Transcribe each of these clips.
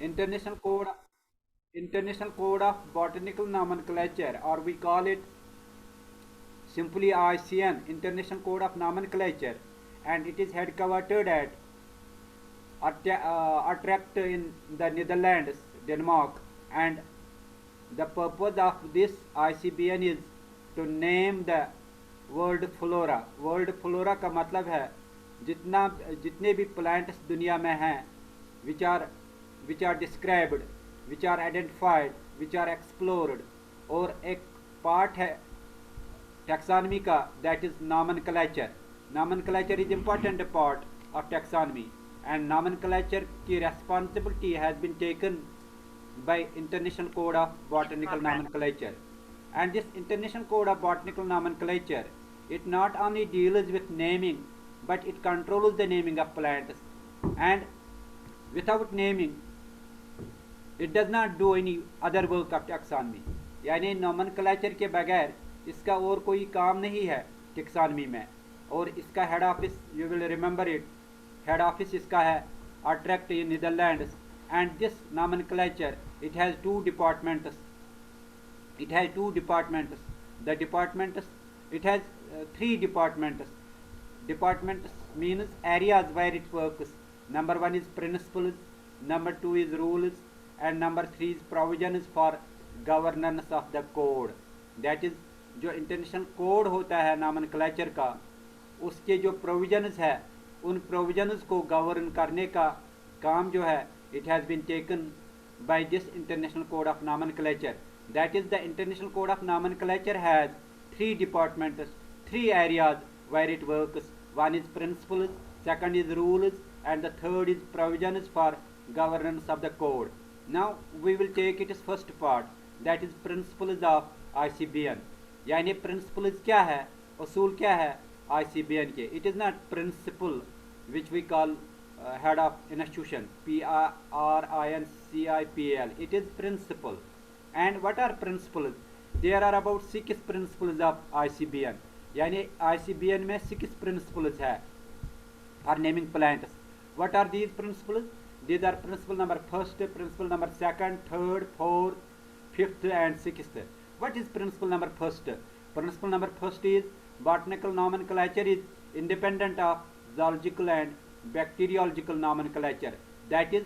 International Code International Code of Botanical Nomenclature, or we call it simply ICN, International Code of Nomenclature, and it is headquartered at Utrecht in the Netherlands, Denmark, and the purpose of this ICBN is to name the world flora. World flora का मतलब है जितने भी plants दुनिया में हैं, which are described, which are identified, which are explored, और एक पार्ट है टैक्सोनॉमी का, that is nomenclature. Nomenclature is important part of taxonomy, and nomenclature की responsibility has been taken by International Code of Botanical Nomenclature. And this International Code of Botanical Nomenclature, it not only deals with naming, but it controls the naming of plants. And without naming, it does not do any other work of taxonomy. यानी nomenclature के बगैर इसका और कोई काम नहीं है taxonomy में. और इसका head office, you will remember it, head office इसका है attract in Netherlands. And this nomenclature, it has two departments. It has two departments. The departments, it has three departments. Departments means areas where it works. Number one is principles, number two is rules, and number three is provisions for governance of the code. That is, जो international code होता है nomenclature का, उसके जो provisions है, उन provisions को govern करने का काम जो है, it has been taken by this International Code of Nomenclature. That is, the International Code of Nomenclature has three departments, three areas where it works. One is principles, second is rules, and the third is provisions for governance of the code. Now we will take its first part, that is principles of ICBN. यानी principles क्या है, उसूल क्या है ICBN के. It is not principle which we call head of institution, PRINCIPL. It is principle. And what are principles? There are about 6 principles of ICBN. यानी ICBN में 6 principles है for naming plants. What are these principles? These are principle number first, principle number second, third, fourth, fifth, and sixth. What is principle number first? Principle number first is botanical nomenclature is independent of zoological and bacteriological nomenclature. That is,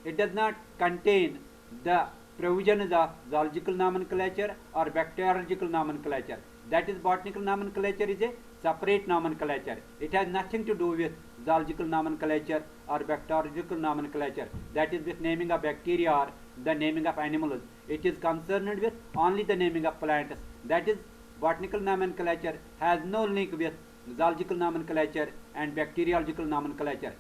it does not contain the provisions of zoological nomenclature or bacteriological nomenclature. That is, botanical nomenclature is a separate nomenclature. It has nothing to do with zoological nomenclature or bacteriological nomenclature. That is, with naming of bacteria or the naming of animals. It is concerned with only the naming of plants. That is, botanical nomenclature has no link with zoological nomenclature and bacteriological nomenclature,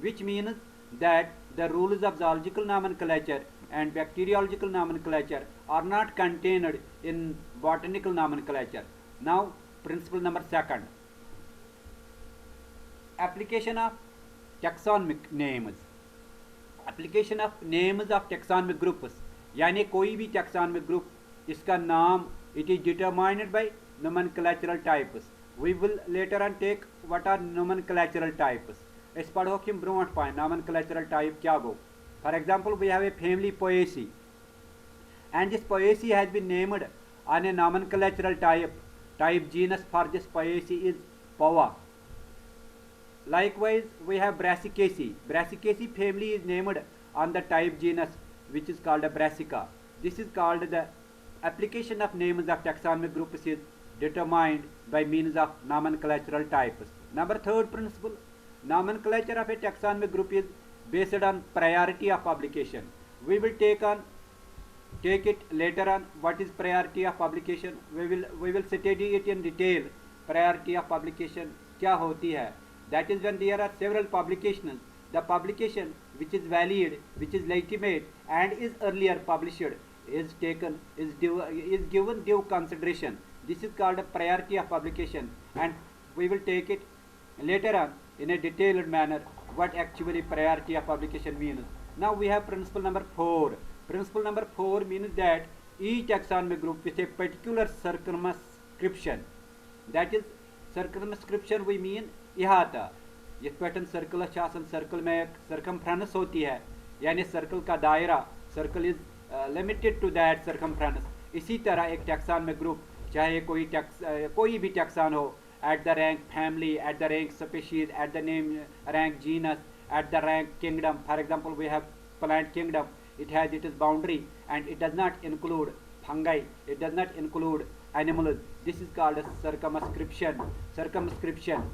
which means that the rules of zoological nomenclature and bacteriological nomenclature are not contained in botanical nomenclature. Now, principle number second, application of taxonomic names. Application of names of taxonomic groups, यानी कोई भी taxonomic group, इसका नाम, it is determined by nomenclatural types. We will later on take what are nomenclatural types. इस पढ़ो कि brought पाए nomenclatural type क्या गो. For example, we have a family Poaceae, and this Poaceae has been named on a nomenclatural type. Type genus for this Poaceae is Poa. Likewise, we have Brassicaceae. Brassicaceae family is named on the type genus which is called a Brassica. This is called the application of names of taxonomic groups is determined by means of nomenclatural types. Number third principle, nomenclature of a taxonomic group is based on priority of publication. We will take it later on. What is priority of publication? We will study it in detail. Priority of publication क्या होती है? That is, when there are several publications, the publication which is valid, which is legitimate, and is earlier published is given due consideration. This is called a priority of publication, and we will take it later on in a detailed manner what actually priority of publication means. Now we have principle number 4. Principle number 4 means that each taxonomic group with a particular circumscription. That is, circumscription we mean इहाता. ये pattern circle छासन circle में एक circumference होती है, यानी circle का दायरा, circle is limited to that circumference. इसी तरह एक टैक्सान में ग्रुप, चाहे कोई भी टैक्सान हो, at the rank family, at the rank species, at the name rank genus, at the rank kingdom. For example, we have plant kingdom. It has its boundary and it does not include fungi. It does not include animals. This is called as circumscription. Circumscription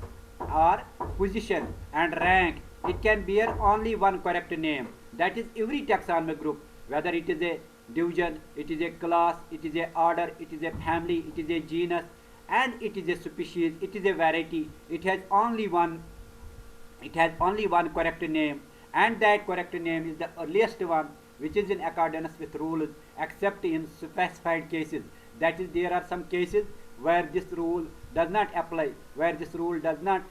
or position and rank. It can bear only one correct name. That is every taxonomic group, whether it is a division, it is a class, it is a order, it is a family, it is a genus, and it is a species, it is a variety. It has only one correct name, and that correct name is the earliest one, which is in accordance with rules, except in specified cases. That is, there are some cases where this rule does not apply, where this rule does not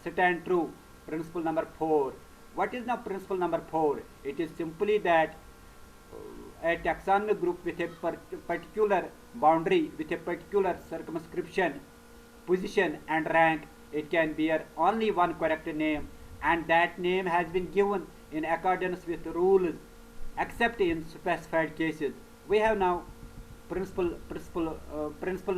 stand true. Principle number 4. What is now principle number 4? It is simply that a taxonomic group with a particular boundary, with a particular circumscription, position and rank, it can bear only one correct name, and that name has been given in accordance with rules, except in specified cases. We have now principle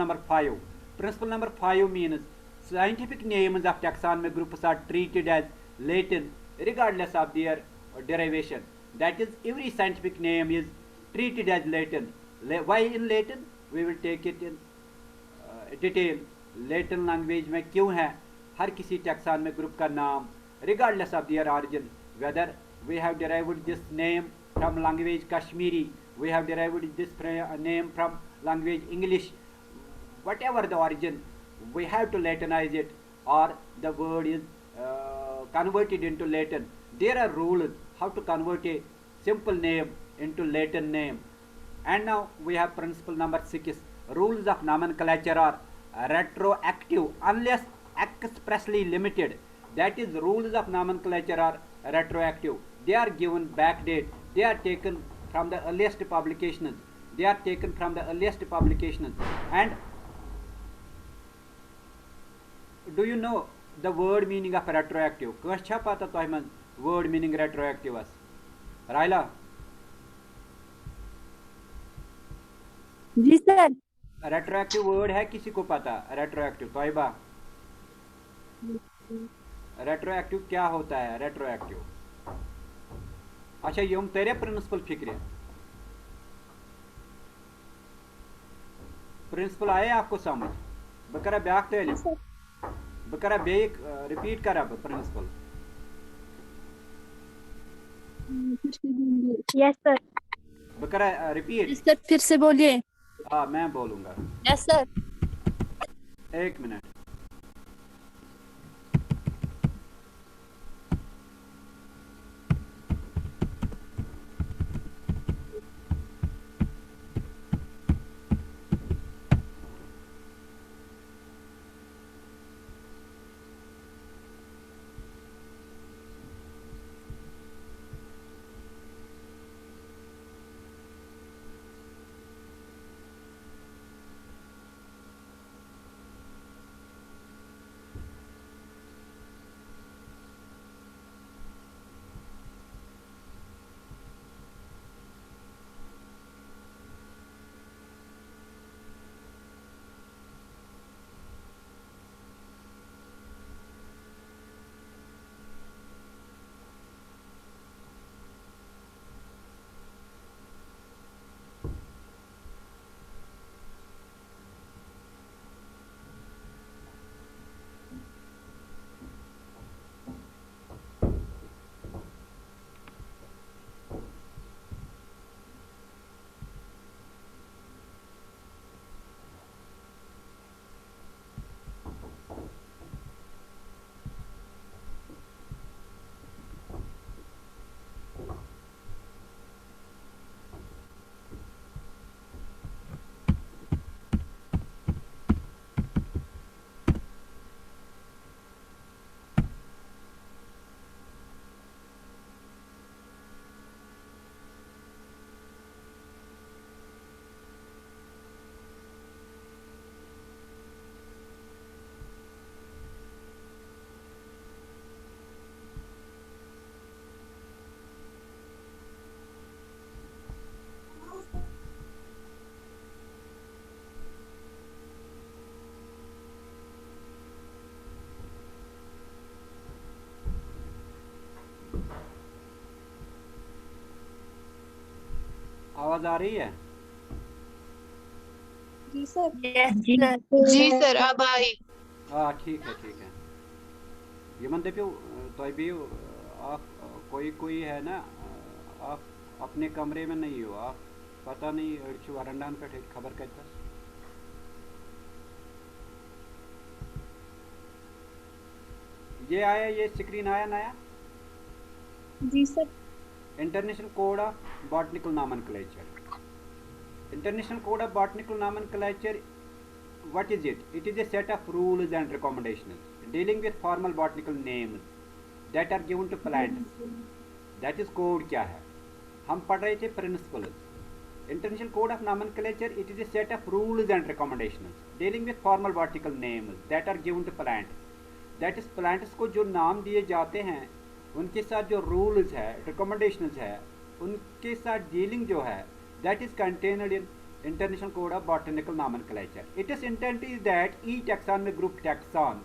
number 5. Principle number 5 means scientific names of taxonomic groups are treated as Latin regardless of their derivation. That is, every scientific name is treated as Latin. Why in Latin? We will take it in detail. Latin language में क्यों है हर किसी taxonomic group का नाम, regardless of their origin, whether we have derived this name from language Kashmiri, we have derived this name from language English, whatever the origin, we have to Latinize it, or the word is converted into Latin. There are rules how to convert a simple name into Latin name. And now we have principle number 6. Rules of nomenclature are retroactive unless expressly limited. That is, rules of nomenclature are retroactive. They are given back date. They are taken from the earliest publications. And do you know the word meaning of retroactive? Könse छा पता तो हमें word meaning retroactive as? Raila? जी sir. Retroactive word है किसी को पता? Retroactive Taiba, retroactive क्या होता है? रेट्रोएक्टिव, अच्छा यम तेरे प्रिंसिपल फिक्र, प्रिंसिपल आए आपको समझ? बकरा ब्याक तेल बकरा बेक रिपीट करा प्रिंसिपल। Yes sir. बकरा रिपीट। सर फिर से बोलिए। हाँ मैं बोलूंगा। Yes sir. एक मिनट। आवाज आ रही है? जी सर। जी सर अब आई। हाँ ठीक है ठीक है। यमन दपियो तो भी आप कोई कोई है ना, आप अपने कमरे में नहीं हो, आप पता नहीं अड़ वरंडान पे खबर कहता। ये आया, ये स्क्रीन आया नया। जी sir. International code of botanical nomenclature. International Code of Botanical Nomenclature, what is it? It is a set of rules and recommendations dealing with formal botanical names that are given to plants. That is code क्या है? हम पढ़ रहे थे principles. International Code of Nomenclature, it is a set of rules and recommendations dealing with formal botanical names that are given to plants. That is plants को जो नाम दिए जाते हैं उनके साथ जो rules है, recommendations है, उनके साथ dealing जो है, that is contained in International Code of Botanical Nomenclature. Its intent is that each taxonomic group taxon,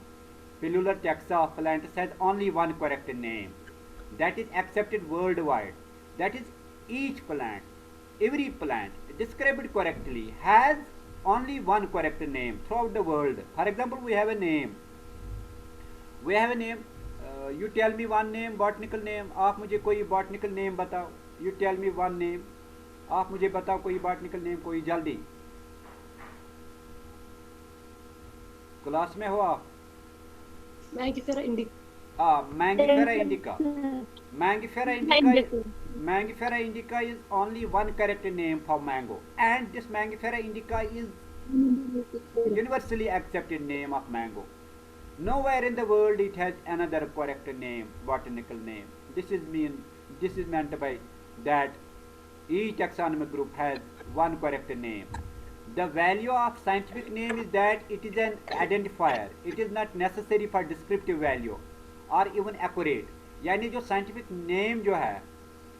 pillular taxa of plants has only one correct name that is accepted worldwide. That is, each plant, every plant described correctly has only one correct name throughout the world. For example, we have a name. You tell me one name, botanical name. आप मुझे कोई botanical name बताओ. You tell me one name. आप मुझे बताओ कोई botanical name, कोई जल्दी। क्लास में हो आप? Mangifera indica. Mangifera indica. Mangifera indica is only one correct name for mango, and this Mangifera indica is universally accepted name of mango. Nowhere in the world it has another correct name, botanical name. This is meant by that each taxonomic group has one correct name. The value of scientific name is that it is an identifier. It is not necessary for descriptive value or even accurate. यानी जो scientific name जो है,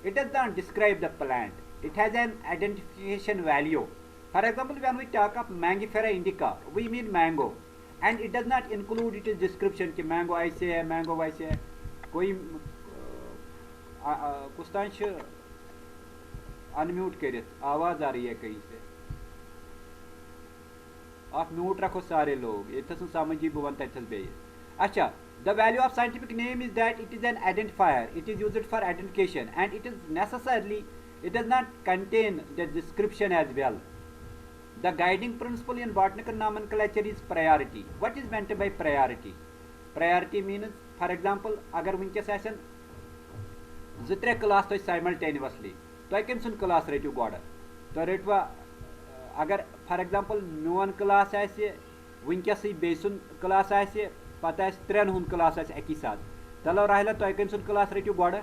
it does not describe the plant. It has an identification value. For example, when we talk of Mangifera indica, we mean mango, and it does not include its description कि mango ऐसे है, mango वैसे है. कोई कुछ unmute करित, आवाज आ रही है कहीं से। आप म्यूट रखो सारे लोग, ये समझी बुवन तथस बे। अच्छा, the value of scientific name is that it is an identifier, it is used for identification and it is necessarily, it does not contain the description as well. The guiding principle in botanical nomenclature is priority. What is meant by priority? Priority means, for example, अगर वनकस आसन 2-3 class तो simultaneously, तो कम सुन class रटू गोड़, तो रटवा, अगर for example मोन class वनकस बे सुन class पता 3 हुंद क्लास अकी साथ, चलो राहिला तो कम सुन क्लास रटू गोड़?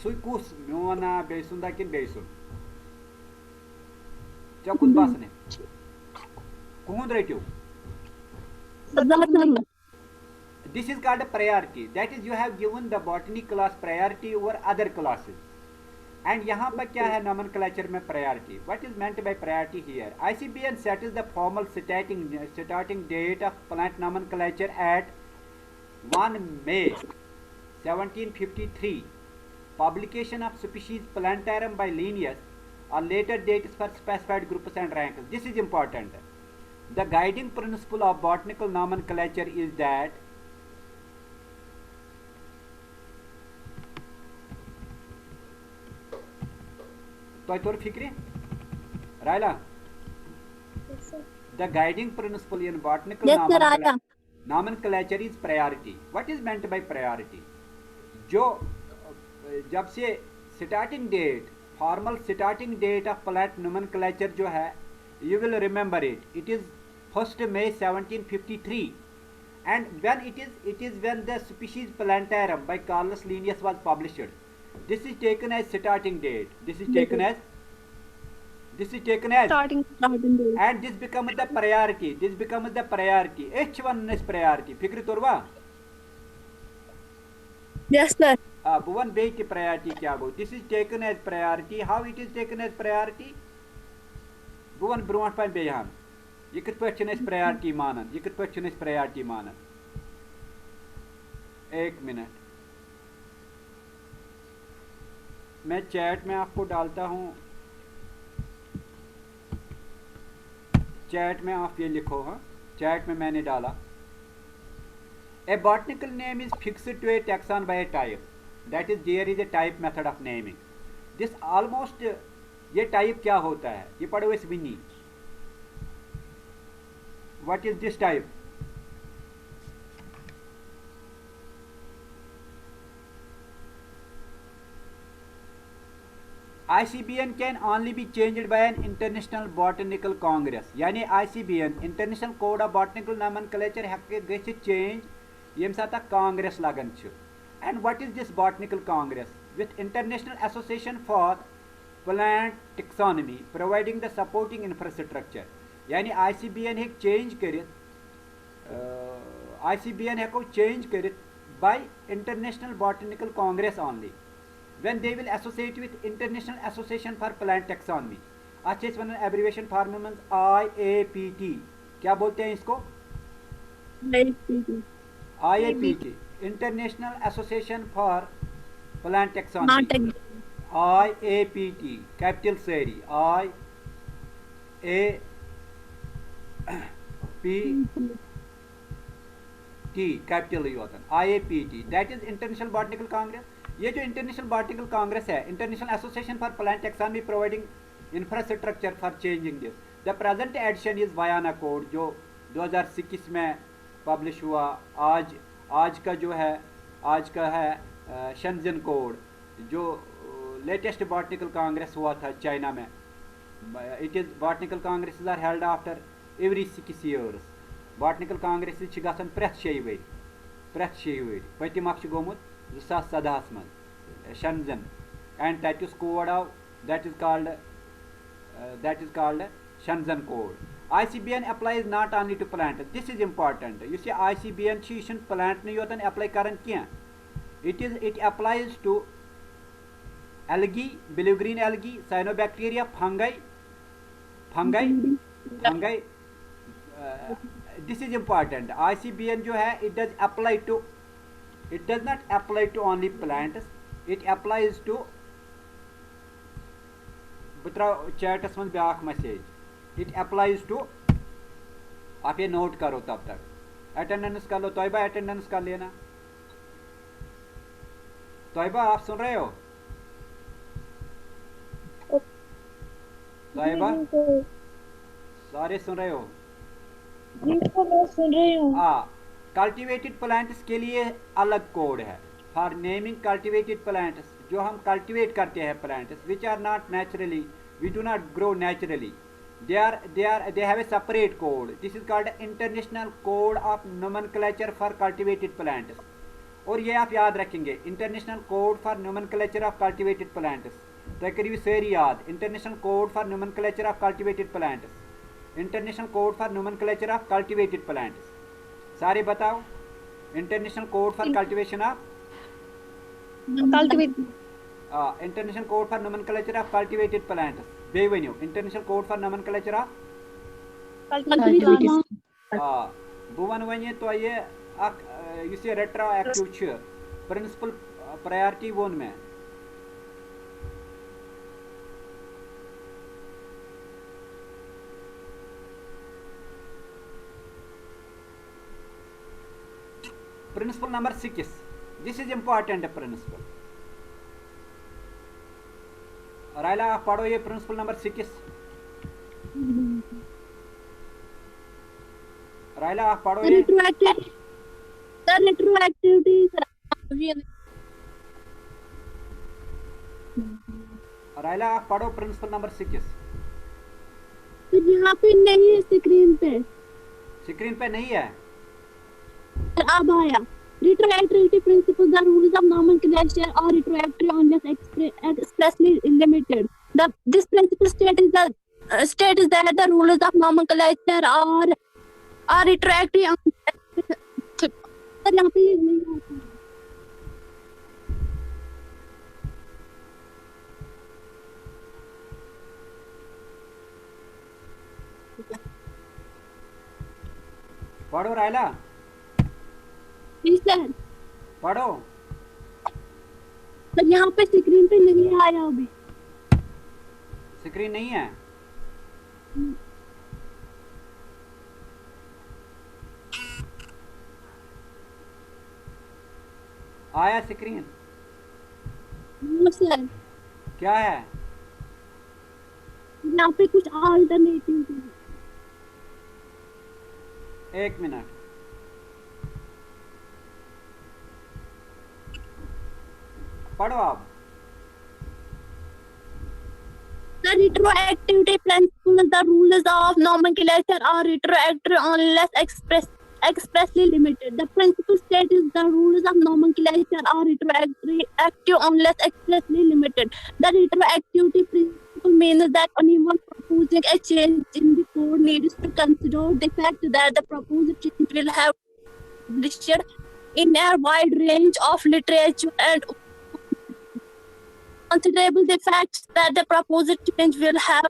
सु कुस मोना बे सुंदा किन बे सुन च कुन बसने कुंद रटू? This is called a priority. That is, you have given the botany class priority over other classes. And यहाँ पर क्या है nomenclature में priority? What is meant by priority here? ICBN sets the formal starting date of plant nomenclature at 1 May 1753. Publication of species Plantarum by Linnaeus or later dates for specified groups and ranks. This is important. The guiding principle of botanical nomenclature is that तोर फिक्री Raila, the guiding principle in botanical nomenclature is priority. What is meant by priority? जो जब से starting date, formal starting date of plant nomenclature जो है, you will remember it. It is 1st May 1753, and when it is when the species Plantarum by Carolus Linnaeus was published. This is taken as starting date. This is taken as starting date, and this becomes the priority. H1 is priority. Fikri torwa? yes sir. Bhuvan Bey ki priority kya go? This is taken as priority. How it is taken as priority? Bhuvan Brunt Pan Beyan. You could question as priority manan. 1 minute. मैं chat में आपको डालता हूँ, chat में आप ये लिखो। हाँ, चैट में मैंने डाला। A botanical name is fixed to a taxon by a type, that is there is a type method of naming this almost. ये टाइप क्या होता है, ये पढ़ो इस विनी। What is this type? ICBN can only be changed by an international botanical congress, यानी ICBN International Code of Botanical Nomenclature हेक्के गछि change यम साता कांग्रेस लगन छु। And what is this botanical congress? With International Association for Plant Taxonomy providing the supporting infrastructure, यानी ICBN हेक change करित, ICBN हेको change करित by International Botanical Congress only when they will associate with International Association for Plant Taxonomy। अच्छे से वनन abbreviation form में IAPT, क्या बोलते हैं इसको? IAPT, international association for plant taxonomy. IAPT capital सेरी IAPT कैपिटल योतन IAPT, that is international botanical congress. ये जो इंटरनेशनल बॉटनिकल कांग्रेस है, international association for plant taxonomy providing infrastructure for changing this. The present edition is Vienna code, जो 2021 में publish हुआ। आज का जो है, आज का है शेंजन कोड, जो लेटेस्ट बॉटनिकल कांग्रेस हुआ था चाइना में। It is botanical congresses are held after every 6 years। Botanical congress गसान प्रथ 6 वरी, प्रथ 6 वरी। पतिम गोमुत 2017 मज Shenzhen, and that is code of that is called Shenzhen code. ICBN applies not only to plant, this is important। यह ICBN यह प्लांट योतन अप्लाई करान क्या, it applies to algae, blue green algae, cyanobacteria, fungi, this is important। ICBN जो है it does not apply to only plants, it applies to, Batra चैटस में ब्याख message, it applies to, आप ये note करो तब तक, अटेंडेंस कर लो। तोयबा अटेंडेंस कर लेना। तोयबा आप सुन रहे हो? तोयबा सारे सुन रहे हो? सुन रही हूँ। हाँ, कल्टिवेटेड प्लांट्स के लिए अलग कोड है। फॉर नेमिंग कल्टिवेटेड प्लांट्स, जो हम कल्टिवेट करते हैं plants which are not naturally, we do not grow naturally, they have a separate code। this is called International Code of Nomenclature for Cultivated Plants। और ये आप याद रखेंगे, International Code for Nomenclature of Cultivated Plants। तो करीब सारी याद, International Code for Nomenclature of Cultivated Plants, International Code for Nomenclature of Cultivated Plants। सारे बताओ। International Code for Cultivation of International Code for Nomenclature of Cultivated Plants। बेवनियो International Code for Nomenclature of बह one way तो ये retroactive principal priority वोन में। Principle number 6, this is important principle. Raila आप पढ़ो ये प्रिंसिपल नंबर 6। रायला आप पढ़ो ये। रायला आप पढ़ो प्रिंसिपल नंबर 6। यहाँ पे नहीं है, स्क्रीन पे। स्क्रीन पे नहीं है, अब आया। Retroactivity principles, the rules of nomenclature are retroactive unless expressly limited। This principle states that the rules of nomenclature are retroactive। यहाँ पे ये नहीं आता। पढ़ो रायला। सर पढ़ो। तो यहाँ पे स्क्रीन पे नहीं आया अभी। स्क्रीन नहीं है? आया स्क्रीन? नो सर, क्या है? यहाँ पे कुछ अल्टरनेटिव है। एक मिनट। पढ़ो आप। The retroactivity principle, the rules of nomenclature are retroactive unless expressly limited. The principle states the rules of nomenclature are retroactive unless expressly limited. The retroactivity principle means that anyone proposing a change in the code needs to consider the fact that the proposed change will have published in a wide range of literature and considerable the fact that the proposed change will have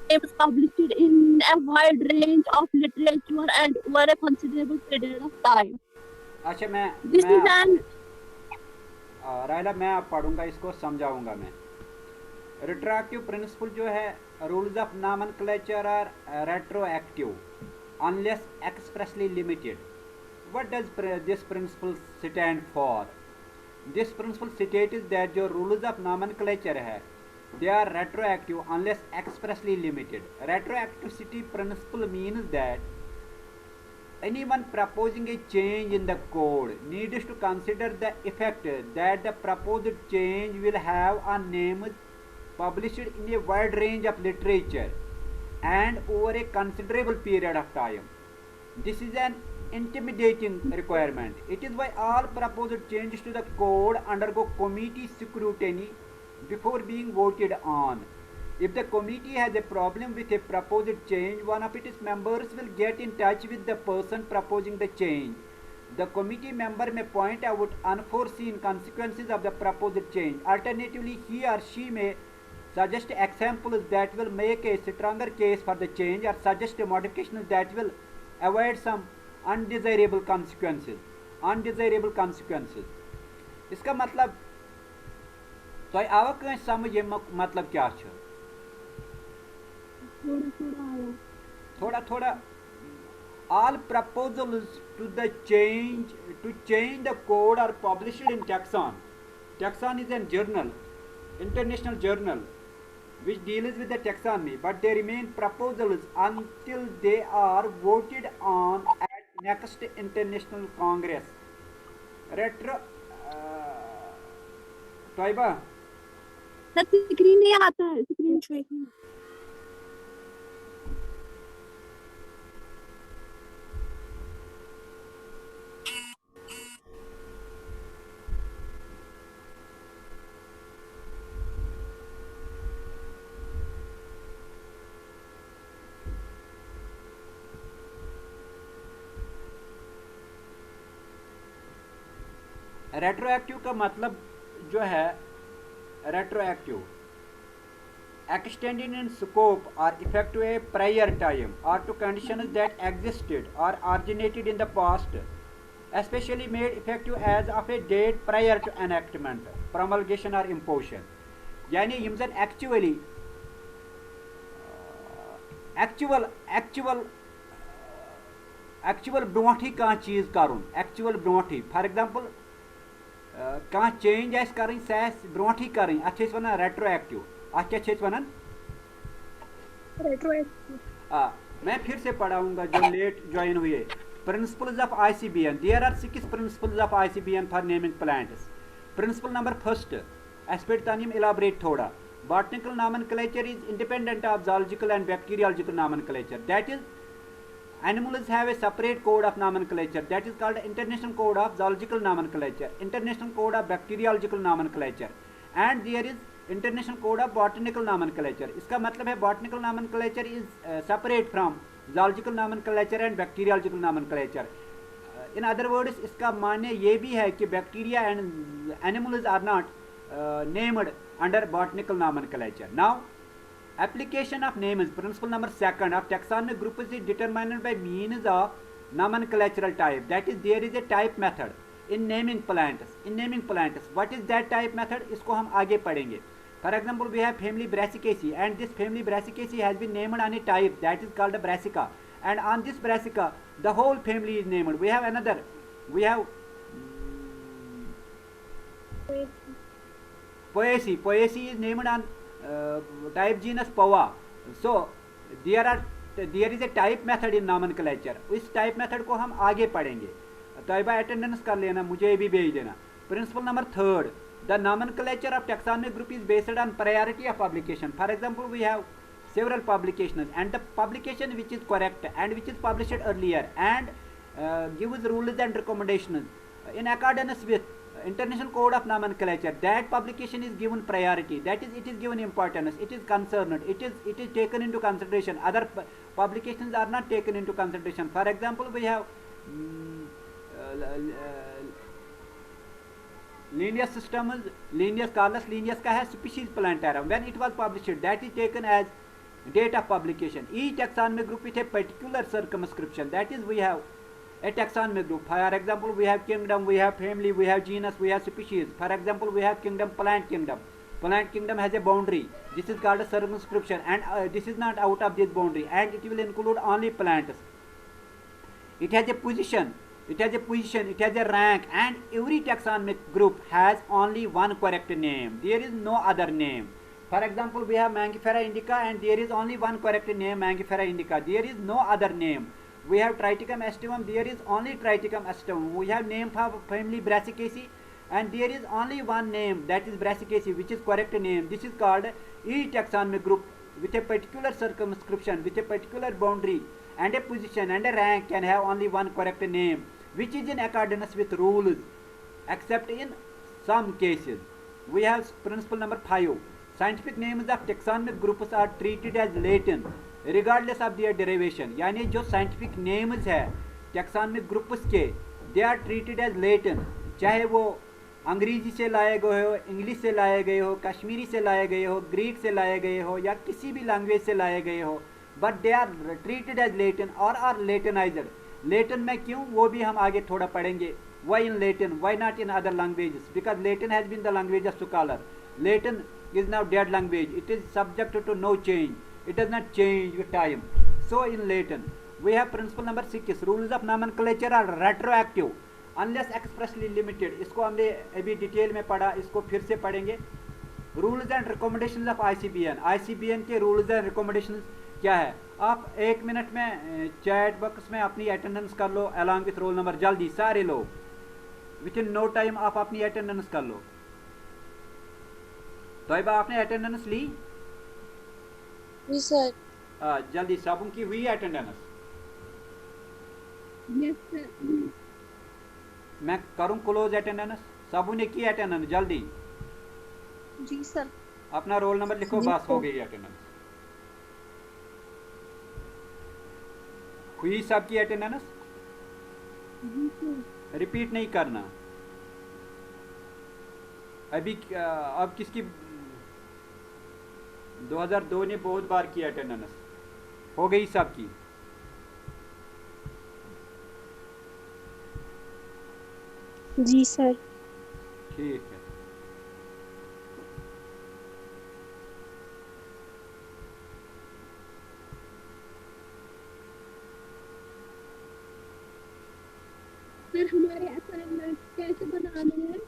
been published in a wide range of literature and over a considerable period of time. अच्छा This is an Raila मैं आप पढ़ूंगा, इसको समझाऊंगा मैं। रिट्रोएक्टिव principle जो है, rules of nomenclature are retroactive unless expressly limited. What does this principle stand for? This principle states that जो रूल्स ऑफ नॉमेनक्लेचर है, they are retroactive unless expressly limited. Retroactivity principle means that anyone proposing a change in the code needs to consider the effect that the proposed change will have on names published in a wide range of literature and over a considerable period of time. This is an intimidating requirement. It is why all proposed changes to the code undergo committee scrutiny before being voted on. If the committee has a problem with a proposed change, one of its members will get in touch with the person proposing the change. The committee member may point out unforeseen consequences of the proposed change. Alternatively, he or she may suggest examples that will make a stronger case for the change or suggest modifications that will avoid some undesirable consequences. Undesirable consequences. इसका मतलब तो आवा कहीं समझ ये मतलब क्या है? थोड़ा थोड़ा all proposals to change the code are published in Taxon. Taxon is a journal, international journal, which deals with the taxonomy, but they remain proposals until they are voted on at next international congress. Retro Taiba screen नहीं आता है, screen show है। Retroactive का मतलब जो है, retroactive extended in scope or effect to a prior time or to conditions that existed or originated in the past, especially made effective as of a date prior to enactment, promulgation or imposition. यानी यम जन actual ब्रोंठी कह चीज करुन, actual ब्रोंठी for example कह change आस करनी सह ब्रोंठी करनी, अत वन रेट्रोएक्टिव। अत क्या वन रेट्रोएक्टिव। मैं फिर से पढ़ाऊंगा जो लेट ज्वाइन हुए। Principles of ICBN, there are 6 principles of ICBN for naming plants. Principle number first, as per तानीम इलाबरेट थोड़ा। Botanical nomenclature is independent of zoological and bacteriological nomenclature. That is, animals have a separate code of nomenclature that is called International Code of Zoological Nomenclature, International Code of Bacteriological Nomenclature, and there is International Code of Botanical Nomenclature. इसका मतलब है botanical nomenclature is separate from zoological nomenclature and bacteriological nomenclature. In other words, इसका माने ये भी है कि bacteria and animals are not named under botanical nomenclature. Now, application of names, principle number second of taxonomy group is determined by means of nomenclatural type. That is, there is a type method. In naming plants what is that type method, इसको हम आगे पढ़ेंगे. For example we have family Brassicaceae and this family Brassicaceae has been named on a type that is called Brassica, and on this brassica the whole family is named. We have another, we have poaceae is named on type genus Poa. So there is a type method in nomenclature. इस type method को हम आगे पढ़ेंगे. Taiba attendance कर लेना, मुझे भी भेज देना. Principle number 3, the nomenclature of taxonomic group is based on priority of publication. For example, we have several publications, and the publication which is correct and which is published earlier and gives rules and recommendations in accordance with international code of nomenclature, that publication is given priority, that is, it is given importance, it is concerned, it is taken into consideration. Other publications are not taken into consideration. For example, we have Linnaeus systems, Carolus Linnaeus का है species plantarum. When it was published, that is taken as date of publication. Each taxonomic group with a particular circumscription, that is, we have a taxonomic group. For example, we have kingdom, we have family, we have genus, we have species. For example, we have kingdom, plant kingdom. Plant kingdom has a boundary, this is called a circumscription, and this is not out of this boundary, and it will include only plants. It has a position, it has a rank, and every taxonomic group has only one correct name, there is no other name. For example, we have Mangifera indica and there is only one correct name, Mangifera indica, there is no other name. We have Triticum aestivum, there is only Triticum aestivum. We have name for family Brassicaceae and there is only one name, that is Brassicaceae, which is correct name. This is called each taxonomic group with a particular circumscription, with a particular boundary and a position and a rank can have only one correct name, which is in accordance with rules, except in some cases. We have principle number 5. Scientific names of taxonomic groups are treated as Latin regardless of their derivation. यानी जो scientific names है taxonomic groups के, they are treated as Latin, चाहे वो अंग्रेजी से लाए गए हो, इंग्लिश से लाए गए हो, कश्मीरी से लाए गए हो, ग्रीक से लाए गए हो या किसी भी लैंग्वेज से लाए गए हो, but they are treated as Latin or are Latinized. Latin में क्यों, वो भी हम आगे थोड़ा पढ़ेंगे. Why in Latin? Why not in other languages? Because Latin has been the language of scholar. Latin is now dead language. It is subject to no change. It does not change with time. So in Latin, we have principle number 6. Rules of nomenclature are retroactive unless expressly limited. इसको हमने अभी detail में पढ़ा, इसको फिर से पढ़ेंगे. Rules and recommendations of ICBN. ICBN के rules and recommendations क्या है? आप 1 मिनट में चैट बॉक्स में अपनी अटेंडेंस कर लो अलॉन्ग विथ रोल नंबर, जल्दी सारे लोग, विद इन नो टाइम आप अपनी अटेंडेंस कर लो. तोयबा आपने अटेंडेंस ली? जी सर. जल्दी सबों की हुई अटेंडेंस? Yes sir. मैं करूं क्लोज अटेंडेंस? सबों ने की अटेंडेंस? जल्दी. जी सर. अपना रोल नंबर लिखो, बस हो गई अटेंडेंस. हुई सबकी अटेंडेंस? रिपीट नहीं करना. अभी अब किसकी 2002 ने बहुत बार की अटेंडेंस? हो गई सबकी? जी सर. ठीक है. सर हमारे असाइनमेंट कैसे बनाने हैं?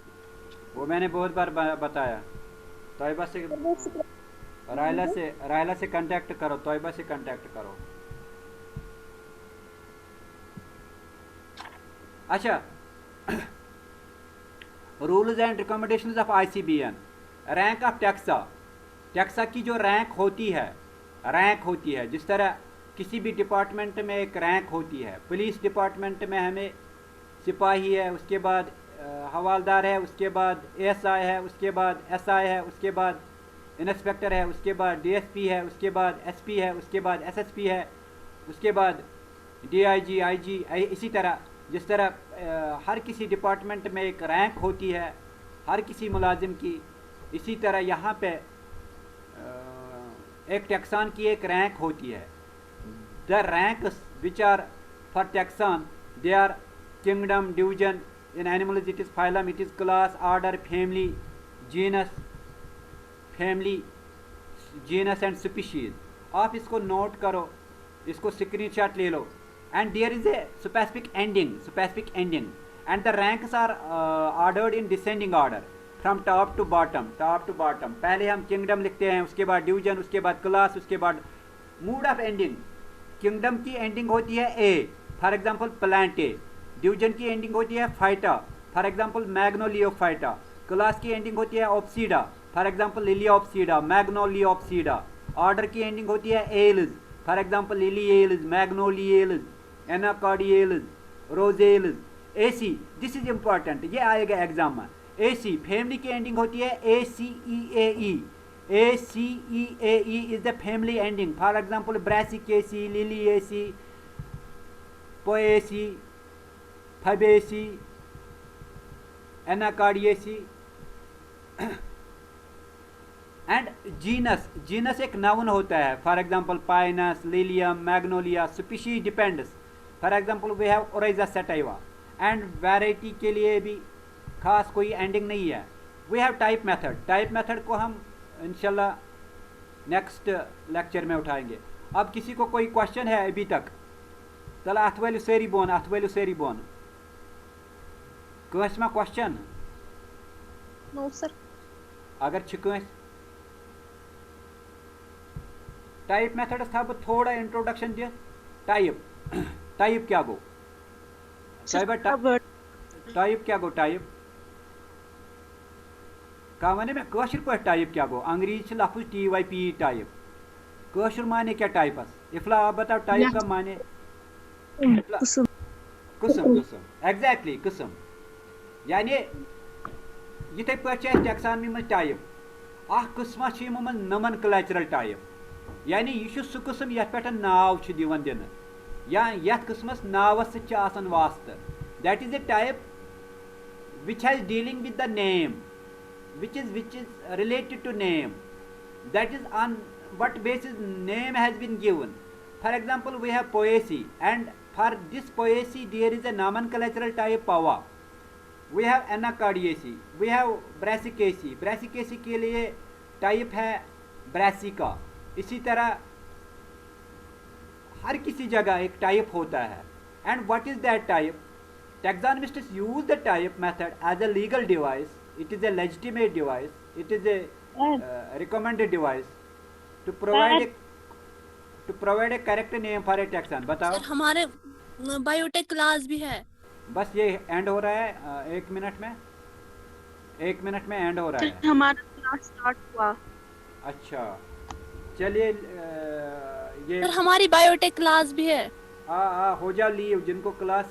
वो मैंने बहुत बार बताया. तोयबा से रायला से कांटेक्ट करो, तोयबा से कांटेक्ट करो. अच्छा, rules and recommendations of ICBN. Rank of taxa की जो रैंक होती है, जिस तरह किसी भी डिपार्टमेंट में एक रैंक होती है. पुलिस डिपार्टमेंट में हमें सिपाही है, उसके बाद हवालदार है, उसके बाद ASI है, उसके बाद SI है, उसके बाद इंस्पेक्टर है, उसके बाद DSP है, उसके बाद SP है, उसके बाद SSP है, उसके बाद DIG, IG. इसी तरह जिस तरह हर किसी डिपार्टमेंट में एक रैंक होती है हर किसी मुलाजिम की, इसी तरह यहाँ पे एक टैक्सान की एक रैंक होती है. The ranks which are for taxon, they are kingdom, division, In animals it is phylum, it is class, order, family, genus, genus and species. आप इसको नोट करो, इसको स्क्रीनशॉट ले लो. And there is a specific ending, and the ranks are ordered in descending order from top to bottom. पहले हम kingdom लिखते हैं, उसके बाद division, उसके बाद class, उसके बाद mood of ending. kingdom की ending होती है A, for example plant A. division की ending होती है phyta, for example Magnoliophyta. class की ending होती है Opsida, for example Liliopsida, Magnoliopsida. order की ending होती है Ales, for example Liliales, Magnoliales, Anacardiales, Rosales. AC, this is important, ये आएगा एग्जाम में. AC, फैमिली की एंडिंग होती है ACEAE. ACEAE is the family ending. For example, Brassicaceae, Liliaceae, Poaceae, Fabaceae, Anacardiaceae. And genus एक noun होता है. For example, Pinus, Lilium, Magnolia. Species depends. For example, we have Oryza sativa. And variety के लिए भी खास कोई ending नहीं है. We have type method को हम इंशाल्लाह नेक्स्ट लेक्चर में उठाएंगे. अब किसी को कोई क्वेश्चन है अभी तक? चला अथवैलु सेरी बोन कस मा क्वेश्चन? No sir. अगर कस टाइप मेथड था बह थोड़ा इंट्रोडक्शन दिया. टाइप क्या गो? टाइप क्या गो? टाइप क्या माने में कशर पे टाइप क्या गो? अंग्रेजी लफ्ज TYP टाइप. कशर माने क्या टाइपस? इफला आप बताओ टाइप का माने? कुसुम. एग्जैक्टली कुसुम. यानी ये पे टेक्सानमी में टाइप कस्मा नोमेनक्लेचरल टाइप. यानी यह सह कस्म ये पे नाव दिवन दिन या यथ कस्मस नावस सतन वास्त. That is a type which has dealing with the name, which is related to name. That is on what basis name has been given. For example, we have Poaceae, and for this Poaceae there is a nomenclatural type Pava. We have Anacardiaceae, we have Brassicaceae के लिए type है Brassica. इसी तरह हर किसी जगह एक type होता है. And what is that type? Taxonomists use the type method as a legal device. It is a legitimate device. It is a recommended device to provide a correct name for a taxon. बताओ. Sir हमारे biotech class भी है. बस ये and हो रहा है 1 minute में. 1 मिनट में एंड हो रहा है. हमारा क्लास स्टार्ट हुआ. अच्छा चलिए ये सर हमारी बायोटेक क्लास भी है. हो जाओ लीव जिनको क्लास